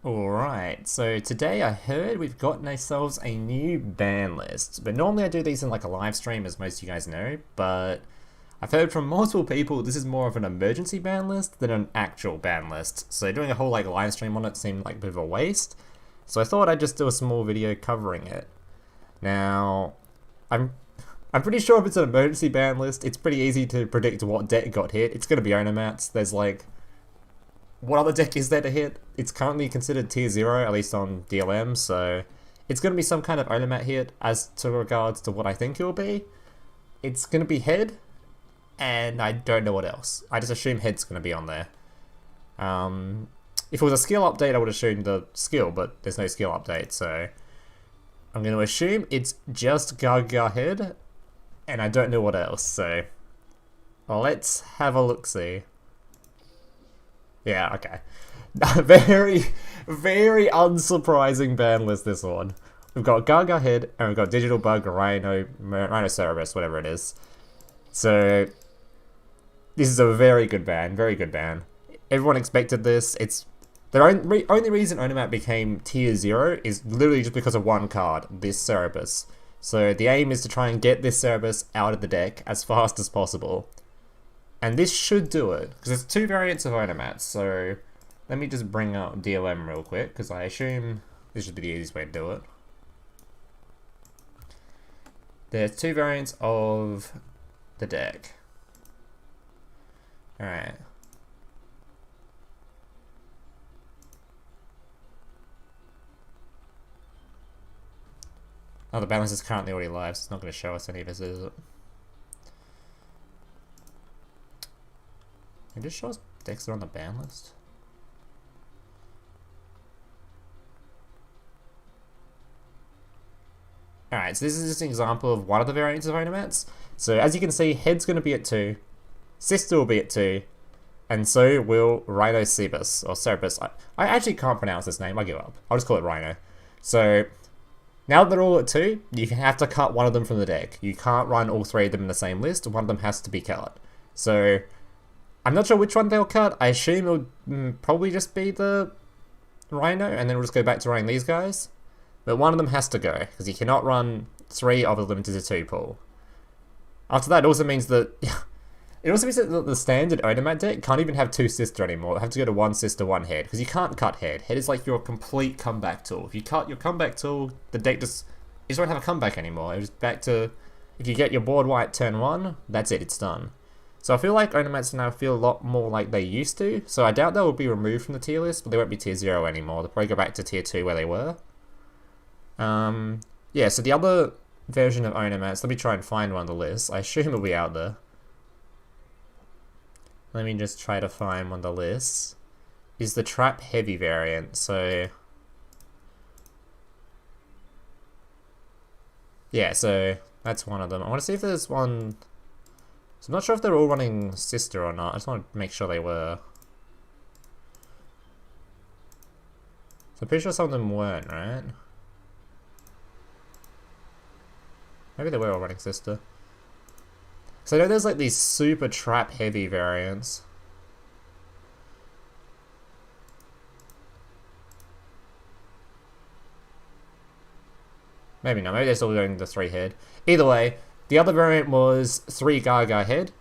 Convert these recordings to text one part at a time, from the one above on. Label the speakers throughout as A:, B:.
A: Alright, so today I heard we've gotten ourselves a new ban list, but normally I do these in like a live stream, as most of you guys know, but I've heard from multiple people this is more of an emergency ban list than an actual ban list, so doing a whole like live stream on it seemed like a bit of a waste, so I thought I'd just do a small video covering it. Now, I'm pretty sure if it's an emergency ban list, it's pretty easy to predict what deck got hit. It's going to be ONOMATS. There's like, what other deck is there to hit? It's currently considered tier 0, at least on DLM, so it's going to be some kind of ONOMAT hit as to regards to what I think it will be. It's going to be head, and I don't know what else. I just assume head's going to be on there. If it was a skill update, I would assume the skill, but there's no skill update, so I'm going to assume it's just Gaga head, and I don't know what else, so let's have a look-see. Yeah, okay. Very, very unsurprising ban list, this one. We've got Gaga head, and we've got Digital Bug, Rhinoceros, whatever it is. So, this is a very good ban, very good ban. Everyone expected this. It's the only reason ONOMAT became tier 0 is literally just because of one card, this Cerberus. So the aim is to try and get this Cerberus out of the deck as fast as possible. And this should do it, because there's two variants of ONOMATS, so let me just bring up DLM real quick, because I assume this should be the easiest way to do it. There's two variants of the deck. Alright. Oh, the balance is currently already live, so it's not going to show us any of this, is it? Can it just show us decks that are on the ban list? Alright, so this is just an example of one of the variants of ONOMATS. So as you can see, head's going to be at 2, sister will be at 2, and so will Rhinoceros, or Cerberus. I actually can't pronounce this name, I give up. I'll just call it Rhino. So, now that they're all at 2, you have to cut one of them from the deck. You can't run all 3 of them in the same list, one of them has to be cut. So, I'm not sure which one they'll cut. I assume it'll probably just be the Rhino, and then we'll just go back to running these guys. But one of them has to go, because you cannot run 3 of the limited to 2 pool. After that, it also means that the standard ONOMAT deck can't even have 2 sister anymore. It'll have to go to 1 sister, 1 head, because you can't cut head. Head is like your complete comeback tool. If you cut your comeback tool, the deck just won't have a comeback anymore. It's back to, if you get your board white turn 1, that's it, it's done. So I feel like ONOMATS now feel a lot more like they used to, so I doubt they will be removed from the tier list, but they won't be tier 0 anymore. They'll probably go back to tier 2 where they were. Yeah, so the other version of ONOMATS, let me try and find one on the list. I assume it'll be out there. Let me just try to find one on the list. Is the Trap Heavy variant, so yeah, so that's one of them. I want to see if there's one. So I'm not sure if they're all running sister or not. I just want to make sure they were. So I'm pretty sure some of them weren't, right? Maybe they were all running sister. So I know there's like these super trap heavy variants. Maybe not, maybe they're still doing the 3 head. Either way, the other variant was 3 Gaga head,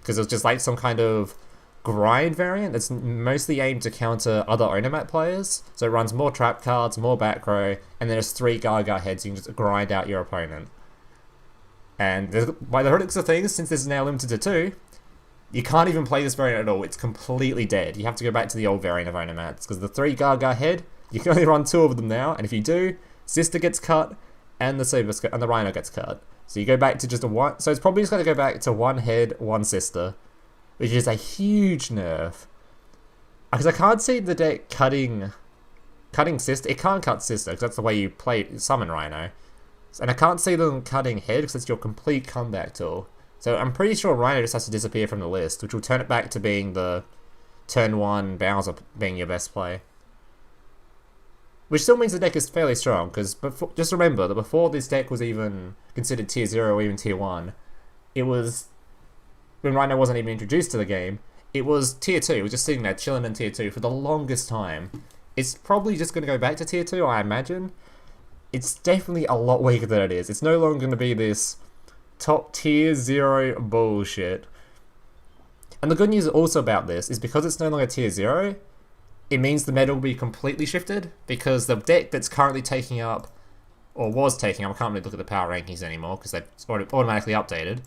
A: because it was just like some kind of grind variant that's mostly aimed to counter other ONOMAT players. So it runs more trap cards, more back row, and then there's 3 Gaga heads, so you can just grind out your opponent. And by the looks of things, since this is now limited to 2, you can't even play this variant at all. It's completely dead. You have to go back to the old variant of ONOMATS, because the 3 Gaga head, you can only run 2 of them now, and if you do, sister gets cut, and the Rhino gets cut. So you go back to just a 1, so it's probably just going to go back to 1 head, 1 sister, which is a huge nerf. Because I can't see the deck cutting sister. It can't cut sister, because that's the way you play summon Rhino. And I can't see them cutting head, because it's your complete comeback tool. So I'm pretty sure Rhino just has to disappear from the list, which will turn it back to being the turn 1 Bowser being your best play. Which still means the deck is fairly strong, because just remember that before this deck was even considered tier 0 or even tier 1, it was, when Rhino wasn't even introduced to the game, it was tier 2. It was just sitting there chilling in tier 2 for the longest time. It's probably just going to go back to tier 2, I imagine. It's definitely a lot weaker than it is. It's no longer going to be this top tier 0 bullshit. And the good news also about this is because it's no longer tier 0, it means the meta will be completely shifted, because the deck that's currently taking up, or was taking up, I can't really look at the power rankings anymore because they've automatically updated,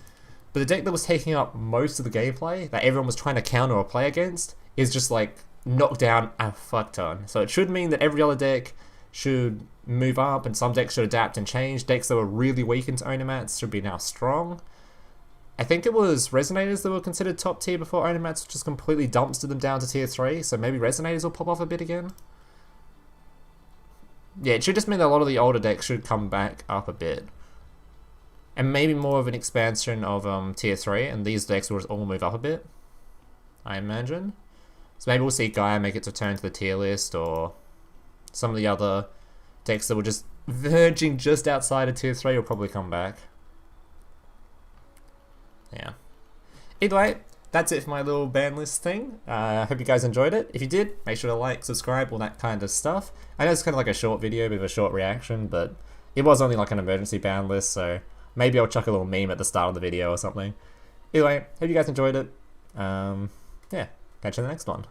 A: but the deck that was taking up most of the gameplay, that everyone was trying to counter or play against, is just like knocked down a fuck ton. So it should mean that every other deck should move up, and some decks should adapt and change. Decks that were really weak into ONOMATS should be now strong. I think it was Resonators that were considered top tier before ONOMATS just completely dumpstered them down to tier 3, so maybe Resonators will pop off a bit again. Yeah, it should just mean that a lot of the older decks should come back up a bit. And maybe more of an expansion of tier 3, and these decks will just all move up a bit, I imagine. So maybe we'll see Gaia make its return to the tier list, or some of the other decks that were just verging just outside of tier 3 will probably come back. Yeah. Either way, that's it for my little ban list thing. I hope you guys enjoyed it. If you did, make sure to like, subscribe, all that kind of stuff. I know it's kind of like a short video, a bit of a short reaction, but it was only like an emergency ban list, so maybe I'll chuck a little meme at the start of the video or something. Either way, hope you guys enjoyed it. Yeah, catch you in the next one.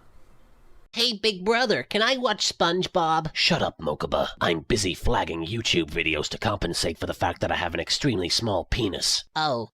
B: Hey, big brother, can I watch SpongeBob?
C: Shut up, Mokuba. I'm busy flagging YouTube videos to compensate for the fact that I have an extremely small penis.
B: Oh.